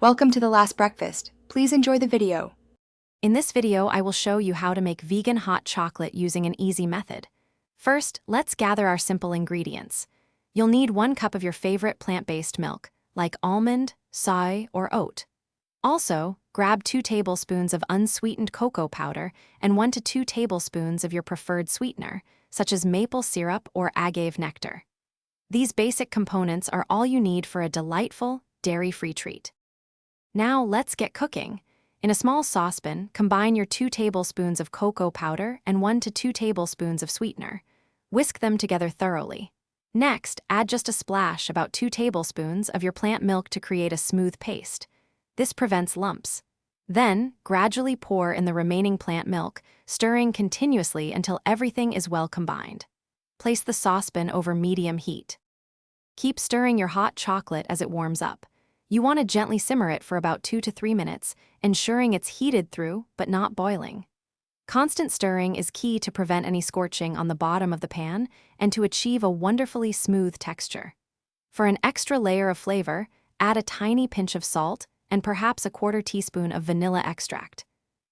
Welcome to The Last Breakfast. Please enjoy the video. In this video, I will show you how to make vegan hot chocolate using an easy method. First, let's gather our simple ingredients. You'll need 1 cup of your favorite plant-based milk, like almond, soy, or oat. Also, grab 2 tablespoons of unsweetened cocoa powder and 1 to 2 tablespoons of your preferred sweetener, such as maple syrup or agave nectar. These basic components are all you need for a delightful, dairy-free treat. Now let's get cooking. In a small saucepan, combine your 2 tablespoons of cocoa powder and 1 to 2 tablespoons of sweetener. Whisk them together thoroughly. Next, add just a splash, about 2 tablespoons, of your plant milk to create a smooth paste. This prevents lumps. Then, gradually pour in the remaining plant milk, stirring continuously until everything is well combined. Place the saucepan over medium heat. Keep stirring your hot chocolate as it warms up. You want to gently simmer it for about 2 to 3 minutes, ensuring it's heated through but not boiling. Constant stirring is key to prevent any scorching on the bottom of the pan and to achieve a wonderfully smooth texture. For an extra layer of flavor, add a tiny pinch of salt and perhaps a 1/4 teaspoon of vanilla extract.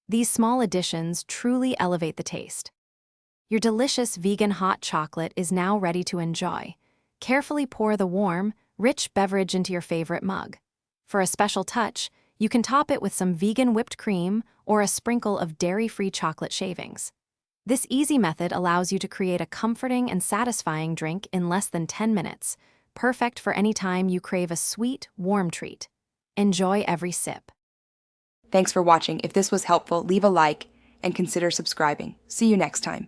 These small additions truly elevate the taste. Your delicious vegan hot chocolate is now ready to enjoy. Carefully pour the warm, rich beverage into your favorite mug. For a special touch, you can top it with some vegan whipped cream or a sprinkle of dairy-free chocolate shavings. This easy method allows you to create a comforting and satisfying drink in less than 10 minutes, perfect for any time you crave a sweet, warm treat. Enjoy every sip. Thanks for watching. If this was helpful, leave a like and consider subscribing. See you next time.